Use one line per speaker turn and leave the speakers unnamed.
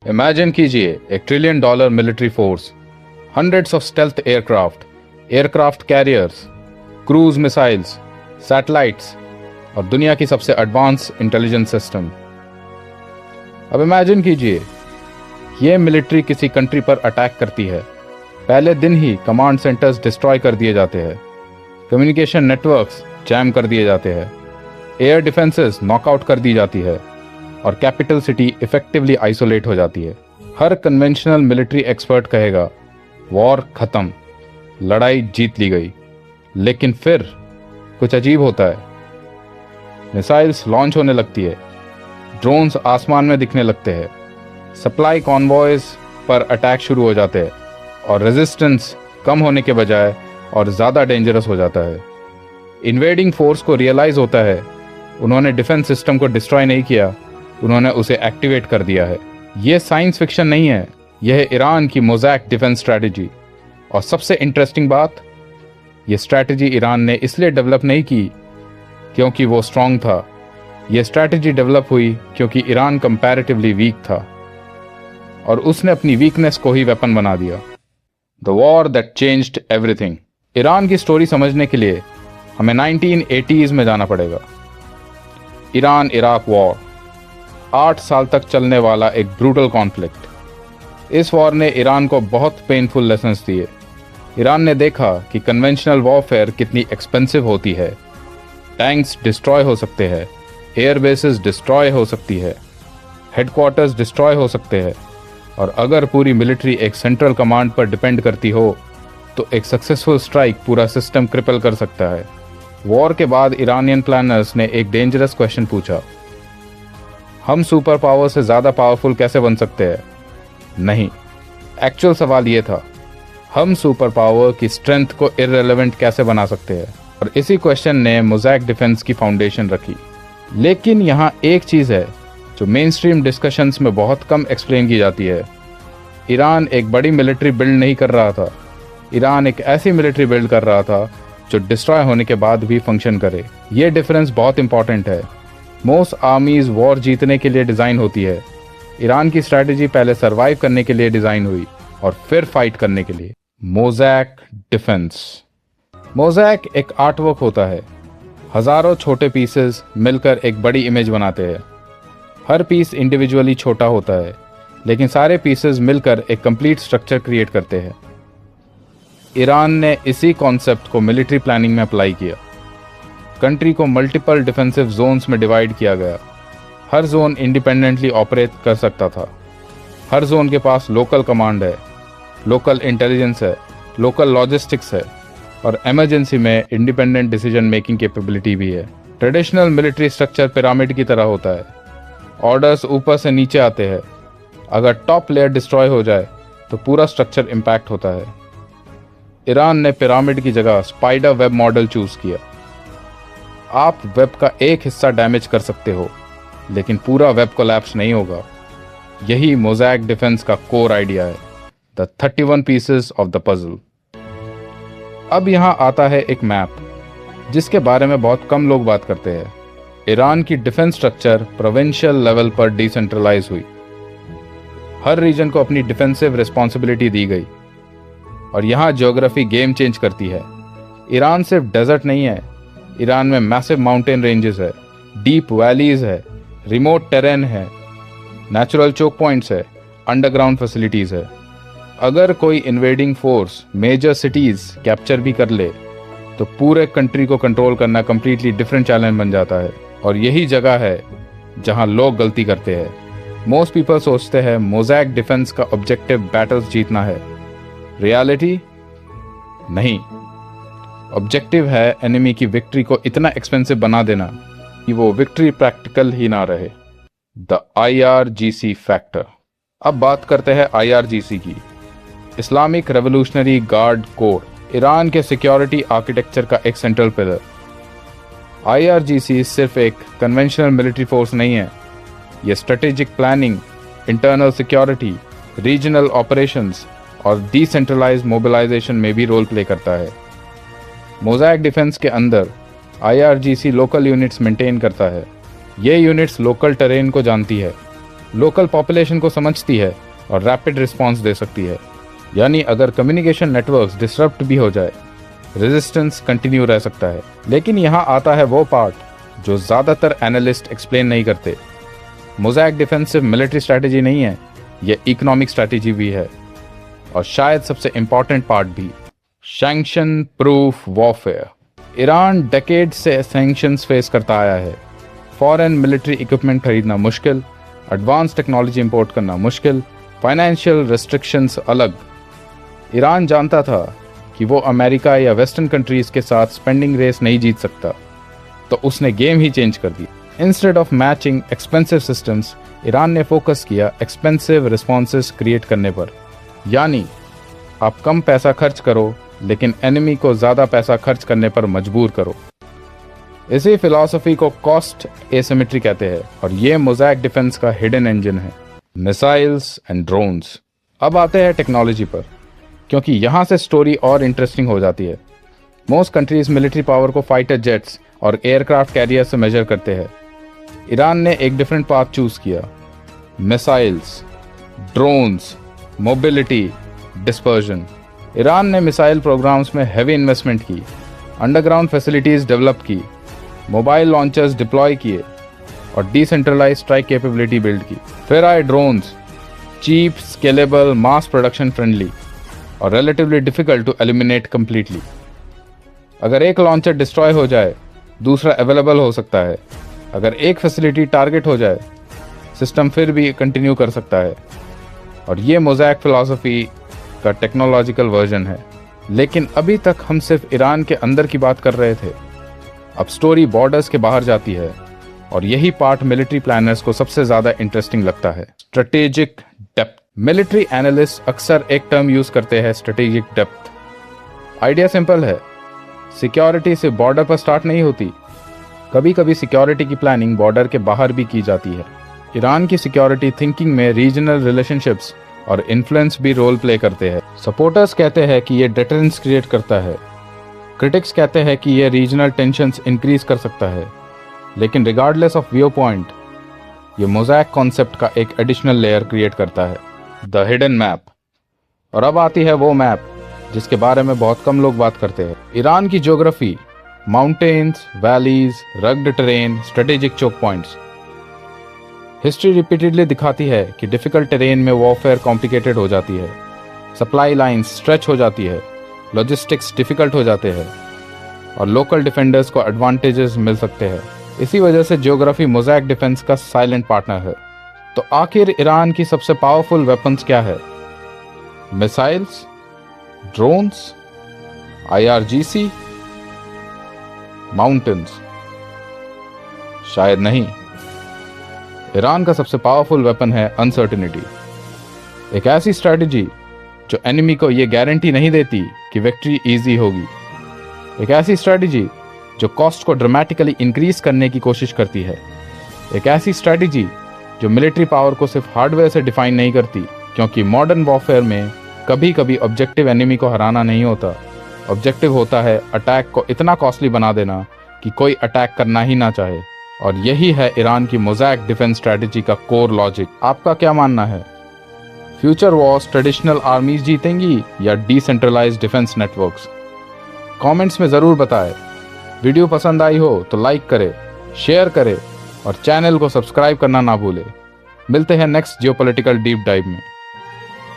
Imagine कीजिए $1 trillion military force, hundreds of stealth aircraft carriers, cruise missiles, satellites और दुनिया की सबसे एडवांस इंटेलिजेंस सिस्टम। अब इमेजिन कीजिए ये मिलिट्री किसी कंट्री पर अटैक करती है, पहले दिन ही कमांड सेंटर्स डिस्ट्रॉय कर दिए जाते हैं, कम्युनिकेशन नेटवर्क्स जैम कर दिए जाते हैं, एयर डिफेंसेस नॉकआउट कर दी जाती है और कैपिटल सिटी इफेक्टिवली आइसोलेट हो जाती है। हर कन्वेंशनल मिलिट्री एक्सपर्ट कहेगा वॉर खत्म, लड़ाई जीत ली गई। लेकिन फिर कुछ अजीब होता है। मिसाइल्स लॉन्च होने लगती है, ड्रोन्स आसमान में दिखने लगते हैं, सप्लाई कॉन्वॉयज पर अटैक शुरू हो जाते हैं और रेजिस्टेंस कम होने के बजाय और ज़्यादा डेंजरस हो जाता है। इन्वेडिंग फोर्स को रियलाइज होता है उन्होंने डिफेंस सिस्टम को डिस्ट्रॉय नहीं किया, उन्होंने उसे एक्टिवेट कर दिया है। यह साइंस फिक्शन नहीं है, यह है ईरान की मोज़ैक डिफेंस स्ट्रैटेजी। और सबसे इंटरेस्टिंग बात, यह स्ट्रैटेजी ईरान ने इसलिए डेवलप नहीं की क्योंकि वो स्ट्रांग था, यह स्ट्रैटेजी डेवलप हुई क्योंकि ईरान कंपैरेटिवली वीक था और उसने अपनी वीकनेस को ही वेपन बना दिया। The war that changed everything. Iran की स्टोरी समझने के लिए हमें 1980s में जाना पड़ेगा। ईरान इराक वॉर, 8 साल तक चलने वाला एक ब्रूटल कॉन्फ्लिक्ट। इस वॉर ने ईरान को बहुत पेनफुल लेसन्स दिए। ईरान ने देखा कि कन्वेंशनल वॉरफेयर कितनी एक्सपेंसिव होती है। टैंक्स डिस्ट्रॉय हो सकते हैं, एयर बेसेस डिस्ट्रॉय हो सकती है, हेडक्वार्टर्स डिस्ट्रॉय हो सकते हैं और अगर पूरी मिलिट्री एक सेंट्रल कमांड पर डिपेंड करती हो तो एक सक्सेसफुल स्ट्राइक पूरा सिस्टम क्रिपल कर सकता है। वॉर के बाद ईरानियन प्लानर्स ने एक डेंजरस क्वेश्चन पूछा, हम सुपर पावर से ज़्यादा पावरफुल कैसे बन सकते हैं? नहीं, एक्चुअल सवाल ये था, हम सुपर पावर की स्ट्रेंथ को इररिलेवेंट कैसे बना सकते हैं? और इसी क्वेश्चन ने मोज़ैक डिफेंस की फाउंडेशन रखी। लेकिन यहाँ एक चीज़ है जो मेन स्ट्रीम डिस्कशंस में बहुत कम एक्सप्लेन की जाती है। ईरान एक बड़ी मिलिट्री बिल्ड नहीं कर रहा था, ईरान एक ऐसी मिलिट्री बिल्ड कर रहा था जो डिस्ट्रॉय होने के बाद भी फंक्शन करे। ये डिफरेंस बहुत इंपॉर्टेंट है। मोस्ट आर्मीज वॉर जीतने के लिए डिज़ाइन होती है, ईरान की स्ट्रैटेजी पहले सर्वाइव करने के लिए डिज़ाइन हुई और फिर फाइट करने के लिए। Mosaic defence. मोज़ैक एक आर्टवर्क होता है, हज़ारों छोटे पीसेस मिलकर एक बड़ी इमेज बनाते हैं। हर पीस इंडिविजुअली छोटा होता है लेकिन सारे पीसेस मिलकर एक कंप्लीट स्ट्रक्चर क्रिएट करते हैं। ईरान ने इसी कॉन्सेप्ट को मिलिट्री प्लानिंग में अप्लाई किया। कंट्री को मल्टीपल डिफेंसिव जोन्स में डिवाइड किया गया। हर जोन इंडिपेंडेंटली ऑपरेट कर सकता था। हर जोन के पास लोकल कमांड है, लोकल इंटेलिजेंस है, लोकल लॉजिस्टिक्स है और इमरजेंसी में इंडिपेंडेंट डिसीजन मेकिंग कैपेबिलिटी भी है। ट्रेडिशनल मिलिट्री स्ट्रक्चर पिरामिड की तरह होता है, ऑर्डर्स ऊपर से नीचे आते हैं। अगर टॉप लेयर डिस्ट्रॉय हो जाए तो पूरा स्ट्रक्चर इम्पैक्ट होता है। ईरान ने पिरामिड की जगह स्पाइडर वेब मॉडल चूज किया। आप वेब का एक हिस्सा डैमेज कर सकते हो लेकिन पूरा वेब कोलैप्स नहीं होगा। यही मोज़ैक डिफेंस का कोर आइडिया है, the 31 pieces of the puzzle. अब यहाँ आता है एक मैप जिसके बारे में बहुत कम लोग बात करते हैं। ईरान की डिफेंस स्ट्रक्चर प्रोविंशियल लेवल पर डिसेंट्रलाइज हुई। हर रीजन को अपनी डिफेंसिव रिस्पॉन्सिबिलिटी दी गई और यहाँ ज्योग्राफी गेम चेंज करती है। ईरान सिर्फ डेजर्ट नहीं है, ईरान में मैसिव माउंटेन रेंजेस है, डीप वैलीज है, रिमोट टेरेन है, नेचुरल चोक पॉइंट्स है, अंडरग्राउंड फैसिलिटीज़ है। अगर कोई invading force major cities capture भी कर ले तो पूरे कंट्री को कंट्रोल करना कंप्लीटली डिफरेंट चैलेंज बन जाता है। और यही जगह है जहां लोग गलती करते हैं। मोस्ट पीपल सोचते हैं मोज़ैक डिफेंस का ऑब्जेक्टिव बैटल्स जीतना है। रियलिटी नहीं, ऑब्जेक्टिव है एनिमी की विक्ट्री को इतना एक्सपेंसिव बना देना कि वो विक्ट्री प्रैक्टिकल ही ना रहे। The IRGC factor. अब बात करते हैं IRGC की, Islamic revolutionary guard core, Iran के सिक्योरिटी आर्किटेक्चर का एक सेंट्रल पिलर। IRGC सिर्फ एक कन्वेंशनल मिलिट्री फोर्स नहीं है, यह strategic planning, internal security, regional operations और डिसेंट्रलाइज्ड मोबिलाइजेशन में भी रोल प्ले करता है। मोज़ैक डिफेंस के अंदर IRGC लोकल यूनिट्स मेंटेन करता है। ये यूनिट्स लोकल टेरेन को जानती है, लोकल पॉपुलेशन को समझती है और रैपिड रिस्पॉन्स दे सकती है। यानी अगर कम्युनिकेशन नेटवर्क्स डिसरप्ट भी हो जाए, रेजिस्टेंस कंटिन्यू रह सकता है। लेकिन यहाँ आता है वो पार्ट जो ज़्यादातर एनालिस्ट एक्सप्लेन नहीं करते। मोज़ैक डिफेंसिव मिलिट्री स्ट्रैटेजी नहीं है, ये इकोनॉमिक स्ट्रैटेजी भी है, और शायद सबसे इंपॉर्टेंट पार्ट भी, sanction proof warfare. Iran decade से सैंक्शंस फेस करता आया है। फॉरेन मिलिट्री इक्विपमेंट खरीदना मुश्किल, एडवांस टेक्नोलॉजी इंपोर्ट करना मुश्किल, फाइनेंशियल रेस्ट्रिक्शंस अलग। ईरान जानता था कि वो अमेरिका या वेस्टर्न कंट्रीज के साथ स्पेंडिंग रेस नहीं जीत सकता, तो उसने गेम ही चेंज कर दी। Instead of matching expensive systems, Iran ने फोकस किया एक्सपेंसिव रिस्पॉन्सेस क्रिएट करने पर। यानी आप कम पैसा खर्च करो लेकिन एनिमी को ज़्यादा पैसा खर्च करने पर मजबूर करो। इसी फिलॉसफी को कॉस्ट एसिमेट्री कहते हैं, और ये मोज़ैक डिफेंस का हिडन इंजन है। Missiles and drones. अब आते हैं टेक्नोलॉजी पर, क्योंकि यहाँ से स्टोरी और इंटरेस्टिंग हो जाती है। मोस्ट कंट्रीज मिलिट्री पावर को फाइटर जेट्स और एयरक्राफ्ट कैरियर से मेजर करते हैं। ईरान ने एक डिफरेंट पाथ चूज किया। Missiles, drones, mobility, dispersion. Iran ने मिसाइल प्रोग्राम्स में हैवी इन्वेस्टमेंट की, अंडरग्राउंड फैसिलिटीज़ डेवलप की, मोबाइल लॉन्चर्स डिप्लॉय किए और डिसेंट्रलाइज स्ट्राइक कैपेबिलिटी बिल्ड की। फिर आए drones, cheap, scalable, mass production friendly और relatively difficult to eliminate completely. अगर एक लॉन्चर डिस्ट्रॉय हो जाए, दूसरा अवेलेबल हो सकता है। अगर एक फैसिलिटी टारगेट हो जाए, सिस्टम फिर भी कंटिन्यू कर सकता है। और ये मोज़ैक फिलॉसफी का टेक्नोलॉजिकल वर्जन है। लेकिन अभी तक हम सिर्फ ईरान के अंदर की बात कर रहे थे। अब स्टोरी बॉर्डर्स के बाहर जाती है, और यही पार्ट मिलिट्री प्लानर्स को सबसे ज़्यादा इंटरेस्टिंग लगता है। Strategic depth. मिलिट्री एनालिस्ट अक्सर एक टर्म यूज़ करते हैं, स्ट्रेटेजिक डेप्थ। आइडिया सिंपल है, सिक्योरिटी सिर्फ बॉर्डर पर स्टार्ट नहीं होती, कभी कभी सिक्योरिटी की प्लानिंग बॉर्डर के बाहर भी की जाती है। ईरान की सिक्योरिटी थिंकिंग में रीजनल रिलेशनशिप्स और इन्फ्लुएंस भी रोल प्ले करते हैं। सपोर्टर्स कहते हैं कि ये डिटरेंस क्रिएट करता है, क्रिटिक्स कहते हैं कि ये रीजनल टेंशन्स इंक्रीज कर सकता है। लेकिन रिगार्डलेस ऑफ व्यू पॉइंट, ये मोज़ैक कॉन्सेप्ट का एक एडिशनल लेयर क्रिएट करता है, द हिडन मैप। और अब आती है वो मैप जिसके बारे में बहुत कम लोग बात करते हैं। ईरान की geography, mountains, valleys, rugged terrain, strategic choke points. History repeatedly दिखाती है कि डिफिकल्ट टेरेन में वॉरफेयर कॉम्प्लिकेटेड हो जाती है, सप्लाई लाइंस स्ट्रेच हो जाती है, लॉजिस्टिक्स डिफिकल्ट हो जाते हैं और लोकल डिफेंडर्स को एडवांटेजेस मिल सकते हैं। इसी वजह से ज्योग्राफी मोज़ैक डिफेंस का साइलेंट पार्टनर है। तो आखिर ईरान की सबसे पावरफुल वेपन्स क्या है? Missiles, drones, IRGC, mountains? शायद नहीं। ईरान का सबसे पावरफुल वेपन है अनसर्टेनिटी। एक ऐसी स्ट्रैटेजी जो एनिमी को यह गारंटी नहीं देती कि विक्ट्री इजी होगी। एक ऐसी स्ट्रैटेजी जो कॉस्ट को ड्रामेटिकली इंक्रीज करने की कोशिश करती है। एक ऐसी स्ट्रैटेजी जो मिलिट्री पावर को सिर्फ हार्डवेयर से डिफाइन नहीं करती, क्योंकि मॉडर्न वॉरफेयर में कभी कभी ऑब्जेक्टिव एनिमी को हराना नहीं होता। ऑब्जेक्टिव होता है अटैक को इतना कॉस्टली बना देना कि कोई अटैक करना ही ना चाहे। और यही है ईरान की मोज़ैक डिफेंस स्ट्रैटेजी का कोर लॉजिक। आपका क्या मानना है? फ्यूचर वॉर्स ट्रेडिशनल आर्मीज जीतेंगी या डिसेंट्रलाइज्ड डिफेंस नेटवर्क्स? कमेंट्स में ज़रूर बताएं। वीडियो पसंद आई हो तो लाइक करें, शेयर करें और चैनल को सब्सक्राइब करना ना भूलें। मिलते हैं नेक्स्ट जियोपॉलिटिकल डीप डाइव में।